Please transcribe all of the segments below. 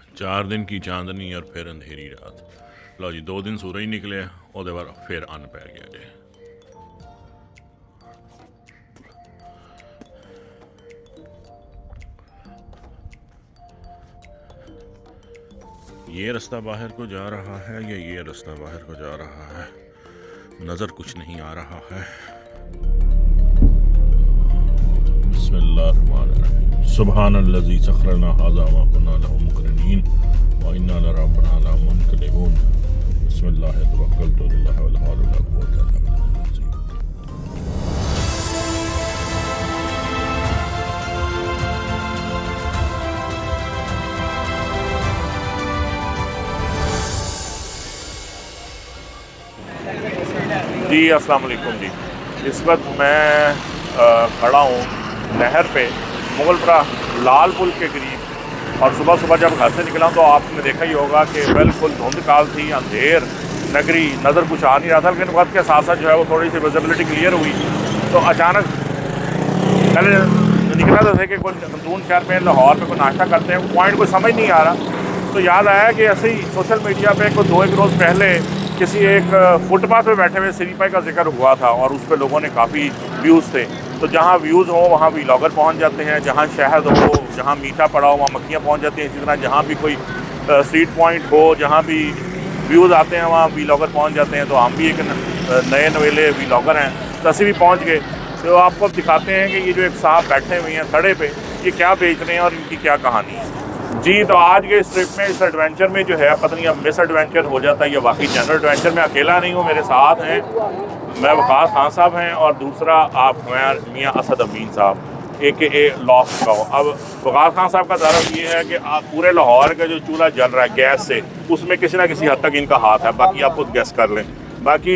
4 दिन की चांदनी और फिर अंधेरी रात। लो जी 2 दिन सूरज निकले ਉਹਦੇ ਬਾਅਦ फिर अन पै गया जी। ये रास्ता बाहर को जा रहा है या ये रास्ता बाहर को जा रहा है, नज़र कुछ नहीं आ रहा है। बिस्मिल्लाहिर्रहमानिर्रहीम। सुब्हानल्लज़ी सख़्खरना हाज़ा व कुन्ना लहू मुक़रिनीन व इन्ना लरब्बना लमुनक़लिबून। बिस्मिल्लाहि तवक्कलतु अलल्लाहि वला हौला वला कुव्वता इल्ला बिल्लाह। जी अस्सलाम वालेकुम जी। इस वक्त मैं खड़ा हूँ नहर पे मुगलपुरा लाल पुल के करीब, और सुबह सुबह जब घर से निकला तो आपने देखा ही होगा कि बिल्कुल धुंध काल थी, अंधेर नगरी, नज़र कुछ आ नहीं रहा था। लेकिन वक्त के साथ साथ जो है वो थोड़ी सी विजिबिलिटी क्लियर हुई तो अचानक पहले निकला था कि कोई खंदून शहर में लाहौर में कोई नाश्ता करते हैं, पॉइंट कोई समझ नहीं आ रहा, तो याद आया कि ऐसे ही सोशल मीडिया पे कोई 2-1 रोज़ पहले किसी एक फुटपाथ पे बैठे हुए सिरीपाई का जिक्र हुआ था और उस पर लोगों ने काफ़ी व्यूज़ थे। तो जहाँ व्यूज़ हो वहाँ व्लॉगर पहुँच जाते हैं, जहाँ शहद हो, जहाँ मीठा पड़ा हो वहाँ मक्खियाँ पहुँच जाती हैं। इसी तरह जहाँ भी कोई स्ट्रीट पॉइंट हो, जहाँ भी व्यूज़ आते हैं वहाँ व्लॉगर पहुँच जाते हैं। तो हम भी एक नए नवेले व्लॉगर हैं, तो असं भी पहुँच गए। तो आपको अब दिखाते हैं कि ये जो एक साहब बैठे हुए हैं थड़े पे, ये क्या बेच रहे हैं और इनकी क्या कहानी है जी। तो आज के इस ट्रिप में, इस एडवेंचर में जो है, पता नहीं अब मिस एडवेंचर हो जाता है या वाकई जनरल एडवेंचर में अकेला नहीं हूँ, मेरे साथ हैं मैं वकास खान साहब हैं और दूसरा आप हैं मियाँ असद अमीन साहब AKA लॉस्ट का। अब वकास खान साहब का दावा ये है कि पूरे लाहौर का जो चूल्हा जल रहा है गैस से, उसमें किसी ना किसी हद तक इनका हाथ है, बाकी आप खुद गैस कर लें। बाकी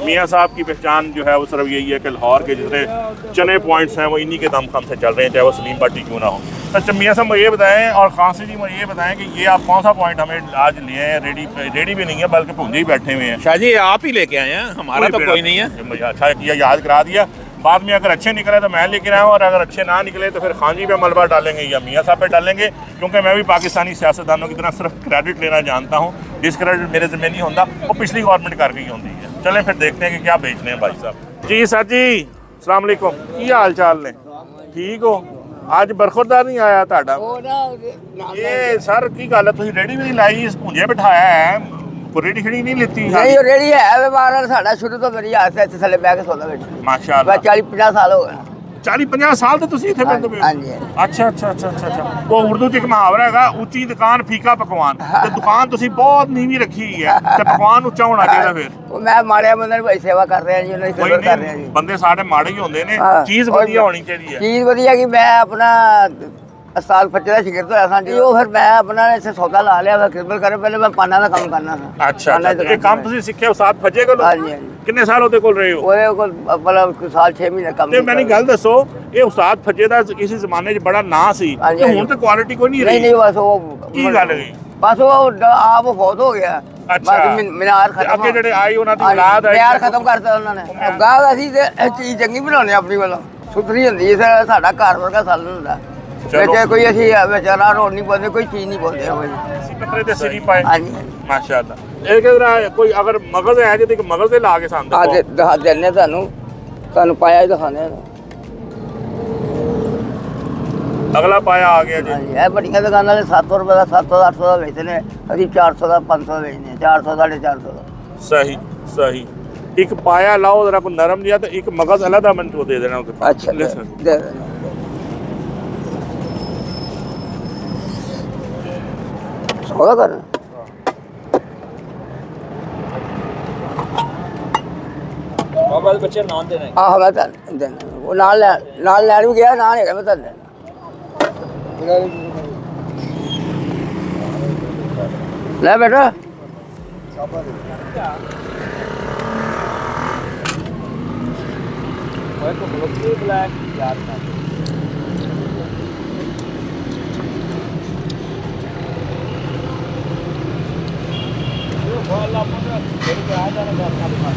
मियाँ साहब की पहचान जो है वो सिर्फ यही है कि लाहौर के जितने चने पॉइंट्स हैं वो इन्हीं के दमखम से चल रहे हैं, चाहे वो सलीम पार्टी क्यों ना हो। अच्छा मियाँ साहब मुझे ये बताएं, और खांसी जी मुझे ये बताएं कि ये आप कौन सा पॉइंट हमें आज लिए हैं? रेडी भी नहीं है बल्कि भूंजे ही बैठे हुए हैं। शाह जी आप ही लेके आए हैं, हमारा तो कोई नहीं है। मुझे अच्छा किया, याद करा दिया। बाद में अगर अच्छे निकले तो मैं लेके आया हूँ, और अगर अच्छे ना निकले तो फिर खान जी पे मलबा डालेंगे या मियाँ साहब पे डालेंगे, क्योंकि मैं भी पाकिस्तानी सियासतदानों की तरह सिर्फ क्रेडिट लेना जानता हूँ। डिसक्रेडिट मेरे ज़िम्मे नहीं होता, वो पिछली गवर्नमेंट कर गई होती है। चलें फिर देखते हैं कि क्या बेचने हैं भाई साहब। जी सर जी अस्सलाम वालेकुम, की हाल चाल ने? ठीक हो? ਅੱਜ ਬਰਖੁਰਦਾਰ नहीं आया ਤੁਹਾਡਾ? ये सर की गल है, तुसीं रेडी भी नहीं लाई, इस भुंजे बिठाया है, कोई रेडी खड़ी नहीं लेती? नहीं ਉਹ ਰੇੜੀ ਹੈ ਵੇ ਬਾਹਰ ਸਾਡਾ ਸ਼ੁਰੂ ਤੋਂ ਮੇਰੀ ਆਦਤ ਹੈ ਇੱਥੇ ਥੱਲੇ ਬਹਿ ਕੇ ਸੌਦਾ ਵਿੱਚ। माशाअल्लाह 40-50 ਸਾਲ ਹੋ ਗਏ। 40-50 ਸਾਲ ਤੋਂ ਤੁਸੀਂ ਇੱਥੇ ਬੈਠਦੇ ਪਏ ਹੋ? ਹਾਂਜੀ ਅੱਛਾ। ਉਹ ਉਰਦੂ 'ਚ ਇੱਕ ਮੁਹਾਵਰਾ ਹੈਗਾ, ਉੱਚੀ ਦੁਕਾਨ ਫੀਕਾ ਪਕਵਾਨ, ਤੇ ਦੁਕਾਨ ਤੁਸੀਂ ਬਹੁਤ ਨੀਵੀਂ ਰੱਖੀ ਹੋਈ ਹੈ ਤੇ ਪਕਵਾਨ ਉੱਚਾ ਹੋਣਾ ਚਾਹੀਦਾ। ਫਿਰ ਉਹ ਮੈਂ ਮਾੜਿਆ ਬੰਦੇ ਨੂੰ ਭਾਈ ਸੇਵਾ ਕਰ ਰਿਹਾ ਜੀ, ਉਹਨਾਂ ਦੀ ਕੋਈ ਖਿਦਮਤ ਕਰ ਰਿਹਾ ਨਹੀਂ, ਜੀ। ਬੰਦੇ ਸਾਡੇ ਮਾੜੇ ਹੀ ਹੁੰਦੇ ਨੇ, ਚੀਜ਼ ਵਧੀਆ ਹੋਣੀ ਚਾਹੀਦੀ ਹੈ। ਚੀਜ਼ ਵਧੀਆ ਕਿ ਮੈਂ ਆਪਣਾ अस्पताल फच्चे का शिगिरद होया सा जी, ਉਹ ਫਿਰ ਮੈਂ ਆਪਣਾ ਇੱਥੇ ਸੌਦਾ ਲਾ ਲਿਆ, ਮੈਂ ਖਿਦਮਤ करे ਪਹਿਲੇ ਮੈਂ ਪਾਨਾਂ ਦਾ ਕੰਮ ਕਰਨਾ ਸੀ। ਅੱਛਾ ਇਹ ਕੰਮ ਤੁਸੀਂ ਸਿੱਖਿਆ ਉਸਤਾਦ ਫੱਜੇ ਕੋਲੋਂ? ਹਾਂਜੀ। ਕਿੰਨੇ ਸਾਲ ਉਹਦੇ ਕੋਲ ਰਹੇ ਹੋ? ਉਹਦੇ ਕੋਲ ਮਤਲਬ ਸਾਲ 6 ਮਹੀਨੇ ਕੰਮ ਤੇ ਮੈਨੂੰ ਗੱਲ ਦੱਸੋ, ਇਹ ਉਸਤਾਦ ਫੱਜੇ ਦਾ ਕਿਸੇ ਜ਼ਮਾਨੇ 'ਚ ਬੜਾ ਨਾਂ ਸੀ, ਤੇ ਹੁਣ ਤੇ ਕੁਆਲਿਟੀ ਕੋਈ ਨਹੀਂ ਰਹੀ। ਨਹੀਂ ਬਸ ਉਹ ਕੀ ਗੱਲ ਗਈ? ਬਸ ਉਹ ਆਪ ਫੌਤ ਹੋ ਗਿਆ। ਅੱਛਾ ਮਿਨਾਰ ਖਤਮ, ਅੱਗੇ ਜਿਹੜੇ ਆਏ ਉਹਨਾਂ ਦੀ ਔਲਾਦ ਆਈ, ਮਿਨਾਰ ਖਤਮ ਕਰਤਾ ਉਹਨਾਂ ਨੇ। ਗਾਹ ਅਸੀਂ ਤੇ ਚੀਜ਼ ਚੰਗੀ ਬਣਾਉਣੀ ਆਪਣੀ ਵੱਲੋਂ, ਸੁਥਰੀ ਹੁੰਦੀ ਹੈ, ਸਾਡਾ ਘਰ ਵਰਗਾ ਸਾਲਨ ਹੁੰਦਾ। ਵਿੱਚ ਕੋਈ ਅਸੀਂ ਵਿਚਾਰਾ ਰੋਡ ਨਹੀਂ ਪਾਉਂਦੇ, ਕੋਈ ਚੀਜ਼ ਨਹੀਂ ਪਾਉਂਦੇ ਹੋਏ। ਅਸੀਂ ਪੱਤਰੇ ਤੇ ਸਿਰੀ ਪਾਏ। ਹਾਂਜੀ ਮਾਸ਼ਾਅੱਲਾ। ਇਹ ਕਿਹੜਾ ਕੋਈ ਅਗਰ ਮਗਜ਼ ਹੈ ਜੇ ਤੇ ਮਗਜ਼ ਤੇ ਲਾ ਕੇ ਸੰਦ ਆ ਦਿਖਾ ਦਿੰਨੇ ਤੁਹਾਨੂੰ ਪਾਇਆ ਹੀ ਦਿਖਾਣੇ। ਅਗਲਾ ਪਾਇਆ ਆ ਗਿਆ ਜੀ। ਹਾਂਜੀ ਇਹ ਵੱਡੀਆਂ ਦੁਕਾਨਾਂ ਵਾਲੇ 700 ਰੁਪਏ ਦਾ, 700 800 ਦਾ ਵੇਚਦੇ ਨੇ, ਅਸੀਂ 400 ਦਾ 500 ਦਾ ਵੇਚਦੇ, 400 450 ਦਾ। ਸਹੀ। ਇੱਕ ਪਾਇਆ ਲਾਓ ਜਰਾ ਕੋ ਨਰਮ ਜਿਹਾ, ਤੇ ਇੱਕ ਮਗਜ਼ ਅਲੱਗਾ ਮੈਨੂੰ ਦੇ ਦੇਣਾ ਉਹਦੇ ਪਾਸ। ਅੱਛਾ ਦੇ ਦੇਣਾ। ਸੌਦਾ ਕਰ ਬਾਬਾ ਦੇ ਬੱਚੇ ਨਾਮ ਦੇਣਾ। ਆਹ ਮੈਂ ਤਾਂ ਦੇਣਾ, ਉਹ ਨਾਲ ਲੈਣ ਵੀ ਗਿਆ, ਨਾਲ ਹੈਗਾ ਮੈਂ ਤਾਂ ਦੇਣਾ। ਲੈ ਬੇਟਾ ਓਏ ਕੋ ਬਲੂ ਬਲੈਕ ਯਾਰ ਨਾ ਉਹ ਵਾਲਾ ਮੁੰਡਾ ਤੇਰੇ ਕੇ ਆ ਜਾਣਾ ਦਾ ਆਪਣਾ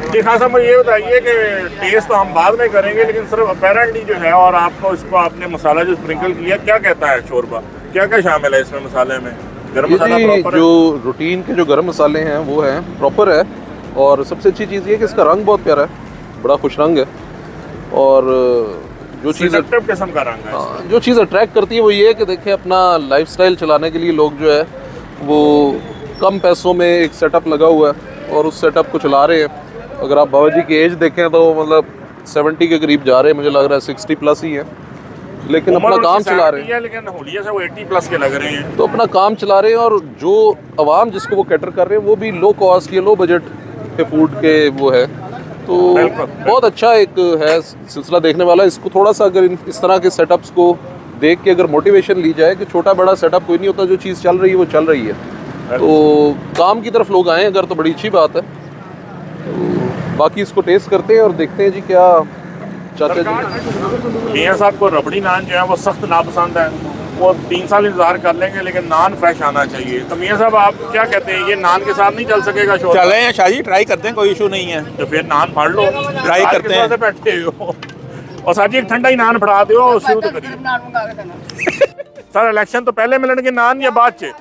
जी खान साहब, मुझे ये बताइए कि टेस्ट तो हम बाद में करेंगे, लेकिन सिर्फ अपेरेंटली जो है, और आपको इसको आपने मसाला जो स्प्रिंकल किया, क्या कहता है शोरबा, क्या क्या शामिल है इसमें मसाले में? गरम मसाला ये प्रॉपर जो रूटीन के जो गरम मसाले हैं वो हैं, प्रॉपर है। और सबसे अच्छी चीज़ ये है कि इसका रंग बहुत प्यारा है, बड़ा खुश रंग है। और जो चीज़ सेलेक्टिव किस्म का रंग है। जो चीज़ अट्रैक्ट करती है वो ये है कि देखिए, अपना लाइफस्टाइल चलाने के लिए लोग जो है वो कम पैसों में एक सेटअप लगा हुआ है और उस सेटअप को चला रहे हैं। अगर आप बाबा जी की एज देखें तो मतलब 70 के करीब जा रहे हैं, मुझे लग रहा है 60 प्लस ही है, लेकिन अपना काम चला रहे हैं। लेकिन हुलिया से वो 80 प्लस के लग रहे हैं, तो अपना काम चला रहे हैं। और जो आवाम जिसको वो कैटर कर रहे हैं वो भी लो कॉस्ट या लो बजट के फूड के वो है, तो बहुत अच्छा एक है सिलसिला देखने वाला। इसको थोड़ा सा अगर इस तरह के सेटअप्स को देख के अगर मोटिवेशन ली जाए कि छोटा बड़ा सेटअप कोई नहीं होता, जो चीज़ चल रही है वो चल रही है, तो काम की तरफ लोग आए अगर, तो बड़ी अच्छी बात है। तो बाकी इसको टेस्ट करते हैं और देखते हैं जी क्या चाचा जी। मियाँ साहब को रबड़ी नान जो है वो सख्त नापसंद है, वो 3 साल इंतजार कर लेंगे, लेकिन नान फ्रेश आना चाहिए। तो मियाँ साहब आप क्या कहते हैं, ये नान के साथ नहीं चल सकेगा शोरबा? चले हैं शाह जी, ट्राई करते हैं, कोई इशू नहीं है। तो फिर नान फाड़ लो, ट्राई करते हैं। से बैठे हो और साजी एक ठंडा ही नान फड़ा दो, शुरू तो करिए। सर इलेक्शन तो पहले मिलने नान या बाद च?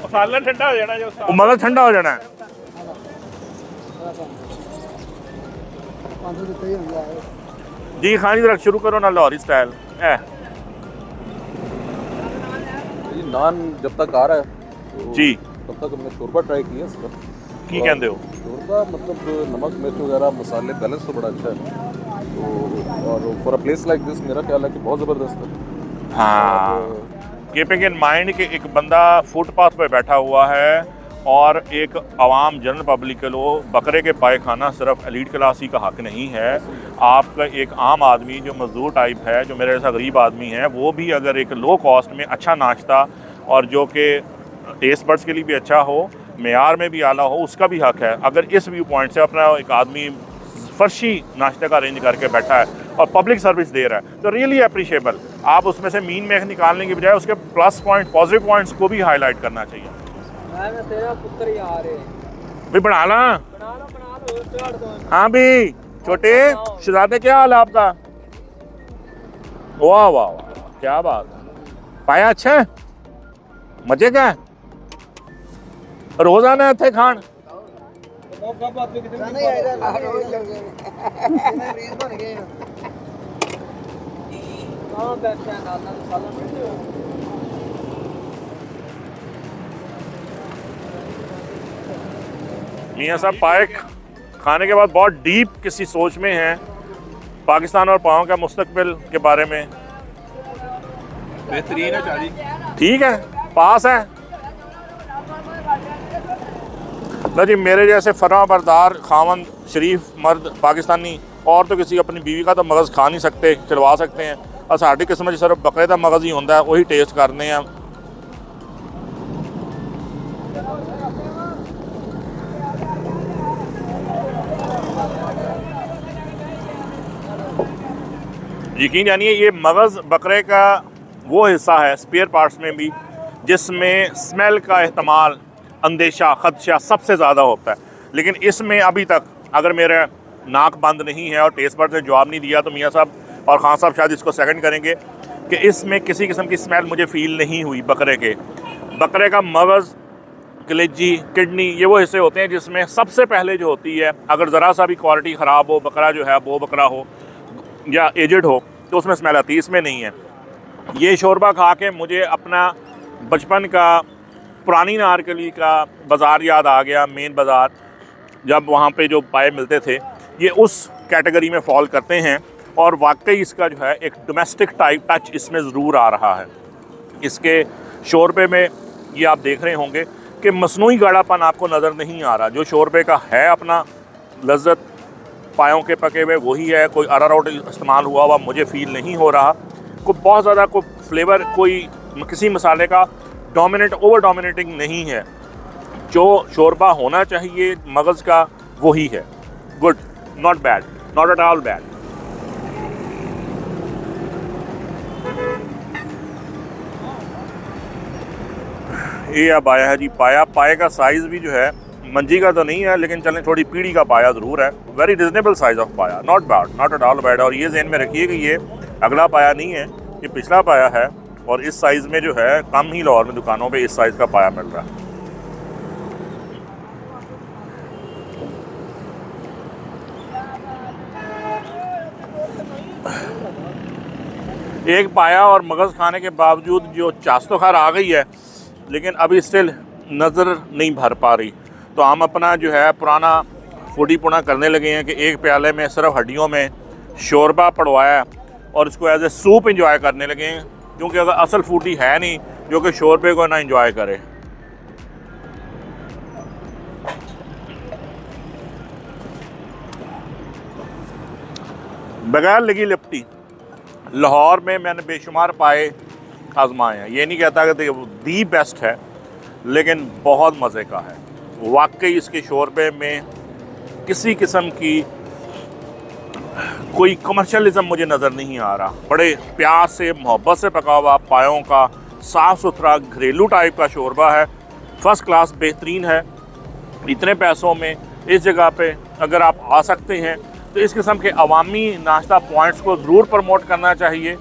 मसाला ठंडा हो जाना जो मतलब ठंडा हो जाना है। जी खान जी शुरू करो ना लाहौरी स्टाइल। ये नान जब तक आ रहा है तो जी तब तक हमने शोरबा ट्राई किया इसका। की कहते हो? शोरबा मतलब नमक मिर्च वगैरह मसाले बैलेंस तो बड़ा अच्छा है, तो और for a place like this मेरा ख्याल है कि बहुत ज़बरदस्त है। हाँ, कीपिंग इन माइंड कि एक बंदा फुटपाथ पे बैठा हुआ है और एक आवाम जनरल पब्लिक के लोग, बकरे के पाए खाना सिर्फ एलीट क्लास ही का हक नहीं है। आपका एक आम आदमी जो मजदूर टाइप है, जो मेरे जैसा गरीब आदमी है, वो भी अगर एक लो कॉस्ट में अच्छा नाश्ता और जो कि टेस्ट बड्स के लिए भी अच्छा हो, मेयार में भी आला हो, उसका भी हक है। अगर इस व्यू पॉइंट से अपना एक आदमी फर्शी नाश्ते का अरेंज करके बैठा है और पब्लिक सर्विस दे रहा है, तो रियली अप्रिशिएबल। आप उसमें से मीन में निकालने की बजाय उसके प्लस पॉइंट, पॉजिटिव पॉइंट्स को भी हाईलाइट करना चाहिए। तेरा पुत्र ही आ रहे भी बना ला। बना लो हाँ भी छोटे शहजादे, क्या हाल है आपका? वाह वाह वाह, क्या बात है। पाया अच्छा है, मजे का है, रोजाना थे खान? मियाँ साहब पाए खाने के बाद बहुत डीप किसी सोच में हैं पाकिस्तान और पाओ का मुस्तकबिल के बारे में। बेहतरीन है शाह जी। ठीक है, पास है ना जी। मेरे जैसे फरमा बरदार खावन शरीफ मर्द पाकिस्तानी और तो किसी अपनी बीवी का तो मगज़ खा नहीं सकते, खिलवा सकते हैं, और साड़ी किस्म में सिर्फ बकरे का मगज़ ही होता है, वही टेस्ट करने हैं। यकीन जानिए, ये मगज़ बकरे का वो हिस्सा है स्पेयर पार्ट्स में भी जिसमें स्मेल का एहतमाल, अंदेशा, खदशा सबसे ज़्यादा होता है। लेकिन इसमें अभी तक अगर मेरा नाक बंद नहीं है और टेस्ट बर्ड ने जवाब नहीं दिया, तो मियाँ साहब और खान साहब शायद इसको सेकंड करेंगे कि इसमें किसी किस्म की स्मेल मुझे फ़ील नहीं हुई। बकरे का मगज़, कलेजी, किडनी, ये वो हिस्से होते हैं जिसमें सबसे पहले जो होती है, अगर ज़रा सा भी क्वालिटी ख़राब हो, बकरा जो है वो बकरा हो या एजड हो, तो उसमें स्मेल आती है, इसमें नहीं है। ये शोरबा खा के मुझे अपना बचपन का पुरानी नारकली का बाज़ार याद आ गया, मेन बाज़ार, जब वहाँ पे जो पाए मिलते थे। ये उस कैटेगरी में फॉल करते हैं और वाकई इसका जो है एक डोमेस्टिक टाइप टच इसमें ज़रूर आ रहा है। इसके शोरबे में ये आप देख रहे होंगे कि मसनूई गाढ़ापन आपको नज़र नहीं आ रहा। जो शोरबे का है अपना लज्जत, पायों के पके हुए वही है, कोई अरारोट इस्तेमाल हुआ मुझे फ़ील नहीं हो रहा। कोई बहुत ज़्यादा कोई फ्लेवर, कोई किसी मसाले का डोमिनेट, ओवर डोमिनेटिंग नहीं है। जो शोरबा होना चाहिए मगज़ का वही है। Good, not bad, not at all bad. ये अब आया है जी पाया। पाए का साइज़ भी जो है मंजी का तो नहीं है, लेकिन चलें थोड़ी पीढ़ी का पाया ज़रूर है। वेरी रिजनेबल साइज़ ऑफ पाया, not bad, not at all bad. और ये ज़हन में रखिए कि ये अगला पाया नहीं है, ये पिछला पाया है, और इस साइज़ में जो है कम ही लाहौर में दुकानों पे इस साइज़ का पाया मिल रहा है। एक पाया और मगज़ खाने के बावजूद जो चास तो खैर आ गई है, लेकिन अभी स्टिल नज़र नहीं भर पा रही। तो हम अपना जो है पुराना फूडी पुना करने लगे हैं कि एक प्याले में सिर्फ हड्डियों में शोरबा पड़वाया और इसको एज ए सूप इंजॉय करने लगे हैं, क्योंकि अगर असल फूडी है नहीं जो कि शोरबे को ना इंजॉय करे। बगैर लगी लिपटी लाहौर में मैंने बेशुमार पाए आजमाए हैं। ये नहीं कहता कि दी बेस्ट है, लेकिन बहुत मज़े का है वाकई। इसके शोरबे में किसी किस्म की कोई कमर्शियलिज्म मुझे नज़र नहीं आ रहा। बड़े प्यार से मोहब्बत से पका हुआ पायों का साफ़ सुथरा घरेलू टाइप का शोरबा है, फ़र्स्ट क्लास बेहतरीन है। इतने पैसों में इस जगह पे अगर आप आ सकते हैं तो इस किस्म के अवामी नाश्ता पॉइंट्स को ज़रूर प्रमोट करना चाहिए।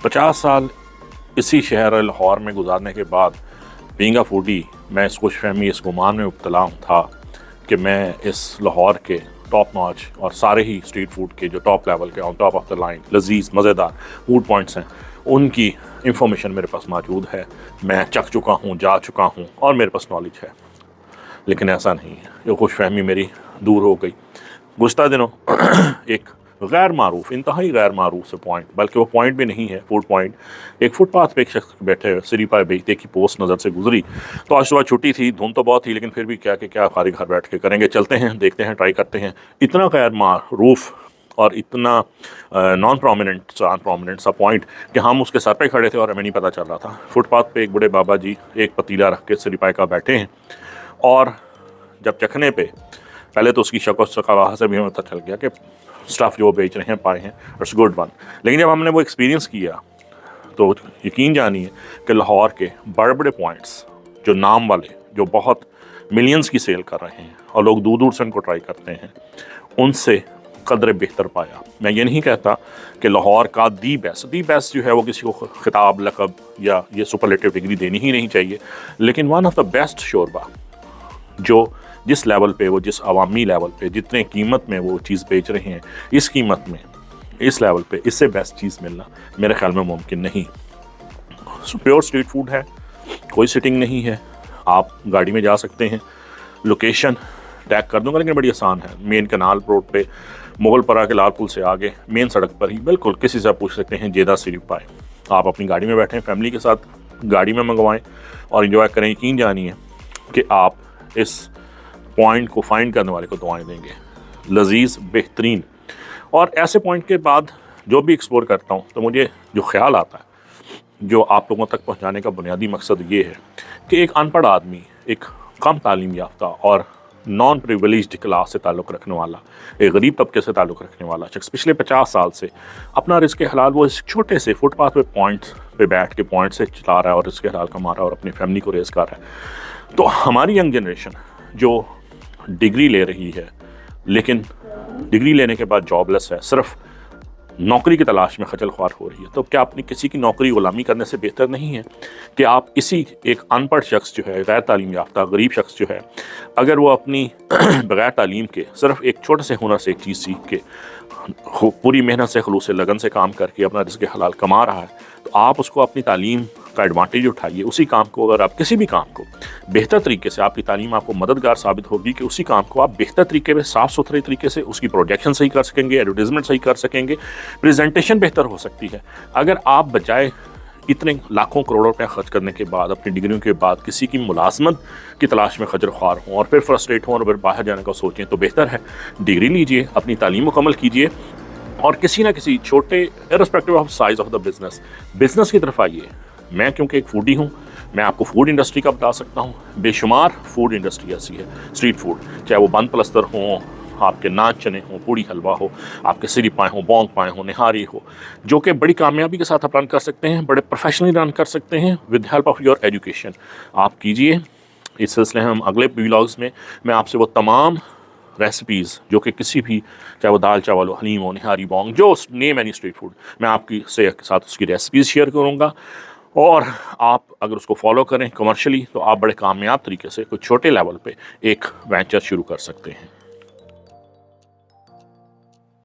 50 साल इसी शहर लाहौर में गुजारने के बाद बीइंग अ फूडी मैं इस खुशफहमी, इस गुमान में मुब्तला था कि मैं इस लाहौर के टॉप नॉच और सारे ही स्ट्रीट फूड के जो टॉप लेवल के on top of the line लजीज मज़ेदार फूड पॉइंट्स हैं, उनकी इंफॉर्मेशन मेरे पास मौजूद है। मैं चख चुका हूँ, जा चुका हूँ और मेरे पास नॉलेज है। लेकिन ऐसा नहीं है, ये खुशफहमी मेरी दूर हो गई। गुज़श्ता दिनों एक गैर मारूफ, इंतहाई गैर मारूफ से पॉइंट, बल्कि वो पॉइंट भी नहीं है, फूड पॉइंट, एक फुटपाथ पे एक शख्स बैठे हुए सिरीपा बेचते की पोस्ट नज़र से गुजरी। तो आज सुबह छुट्टी थी, धुंध तो बहुत थी, लेकिन फिर भी क्या खाली घर बैठ के करेंगे, चलते हैं, देखते हैं, ट्राई करते हैं। इतना गैर मारूफ और इतना नॉन प्रोमिनेंट सा पॉइंट कि हम उसके सर पे खड़े थे और हमें नहीं पता चल रहा था। फुटपाथ पे एक बूढ़े बाबा जी एक पतीला रख के सिरीपा का बैठे हैं, और जब चखने पे पहले तो उसकी शक्ल शकावा से भी हमें पता चल गया कि स्टफ़ जो बेच रहे हैं पाए हैं, इट्स गुड वन। लेकिन जब हमने वो एक्सपीरियंस किया तो यकीन जानिए कि लाहौर के बड़े बड़े पॉइंट्स जो नाम वाले, जो बहुत मिलियंस की सेल कर रहे हैं और लोग दूर दूर से उनको ट्राई करते हैं, उनसे कदर बेहतर पाया। मैं ये नहीं कहता कि लाहौर का दी बेस्ट जो है वो किसी को खिताब, लक़ब या ये सुपरलेटिव डिग्री देनी ही नहीं चाहिए, लेकिन वन ऑफ द बेस्ट शोरबा जो जिस लेवल पे, वो जिस अवामी लेवल पे, जितने कीमत में वो चीज़ बेच रहे हैं, इस कीमत में, इस लेवल पे इससे बेस्ट चीज़ मिलना मेरे ख्याल में मुमकिन नहीं। प्योर स्ट्रीट फूड है, कोई सिटिंग नहीं है, आप गाड़ी में जा सकते हैं। लोकेशन टैग कर दूंगा, लेकिन बड़ी आसान है। मेन कनाल रोड पे मुगलपरा के लाल पुल से आगे मेन सड़क पर ही, बिल्कुल किसी से पूछ सकते हैं जेदा सिरीपा है। आप अपनी गाड़ी में बैठें, फैमिली के साथ गाड़ी में मंगवाएं और इन्जॉय करें। यकीन जानिए कि आप इस पॉइंट को फाइंड करने वाले को दुआएं देंगे। लजीज, बेहतरीन। और ऐसे पॉइंट के बाद जो भी एक्सप्लोर करता हूँ तो मुझे जो ख्याल आता है, जो आप लोगों तक पहुँचाने का बुनियादी मकसद ये है कि एक अनपढ़ आदमी, एक कम तालीम याफ्ता और नॉन प्रिविलेज्ड क्लास से ताल्लुक़ रखने वाला, एक गरीब तबके से ताल्लुक़ रखने वाला शख्स पिछले 50 साल से अपना रिज़्क़ हलाल वो इस छोटे से फुटपाथ पे पॉइंट पे बैठ के पॉइंट से चला रहा है और रिज़्क़ हलाल कमा रहा है और अपनी फैमिली को रेज़ कर रहा है। तो हमारी यंग जनरेशन जो डिग्री ले रही है, लेकिन डिग्री लेने के बाद जॉबलेस है, सिर्फ नौकरी की तलाश में खजल ख्वार हो रही है, तो क्या अपनी किसी की नौकरी गुलामी करने से बेहतर नहीं है कि आप इसी एक अनपढ़ शख्स जो है, गैर तालीम याफ्ता गरीब शख्स जो है, अगर वो अपनी बगैर तालीम के सिर्फ एक छोटे से हुनर से एक चीज़ सीख के पूरी मेहनत से, खलूस से, लगन से काम करके अपना रिज़्क़ हलाल कमा रहा है, तो आप उसको अपनी तालीम का एडवांटेज उठाइए। उसी काम को, अगर आप किसी भी काम को बेहतर तरीके से, आपकी तालीम आपको मददगार साबित होगी कि उसी काम को आप बेहतर तरीके में, साफ़ सुथरे तरीके से उसकी प्रोजेक्शन सही कर सकेंगे, एडवर्टीजमेंट सही कर सकेंगे, प्रेजेंटेशन बेहतर हो सकती है। अगर आप बजाय इतने लाखों करोड़ों रुपया खर्च करने के बाद, अपनी डिग्रियों के बाद किसी की मुलाजमत की तलाश में खजर ख्वार हों और फिर फ्रस्ट्रेट हों और फिर बाहर जाने का सोचें, तो बेहतर है डिग्री लीजिए, अपनी तालीम मुकम्मल कीजिए और किसी ना किसी छोटे, irrespective of size of the business की तरफ आइए। मैं क्योंकि एक फूडी हूँ, मैं आपको फूड इंडस्ट्री का बता सकता हूँ। बेशुमार फूड इंडस्ट्री ऐसी है, स्ट्रीट फूड, चाहे वो बंद पलस्तर हों, आपके नान चने हों, पूड़ी हलवा हो, आपके सिरी पाए हों, बोंग पाए हों, निहारी हो, जो कि बड़ी कामयाबी के साथ आप रन कर सकते हैं, बड़े प्रोफेशनली रन कर सकते हैं with help of your education. आप कीजिए, इस सिलसिले में हम अगले व्लॉग्स में मैं आपसे वो तमाम रेसिपीज़ जो कि किसी भी, चाहे वो दाल चावल हो, हलीम हो, निहारी, बोंग, जो नेम एनी स्ट्रीट फूड, मैं आपकी से साथ उसकी रेसिपीज़ शेयर करूँगा। और आप अगर उसको फॉलो करें कमर्शियली तो आप बड़े कामयाब तरीके से कुछ छोटे लेवल पे एक वेंचर शुरू कर सकते हैं।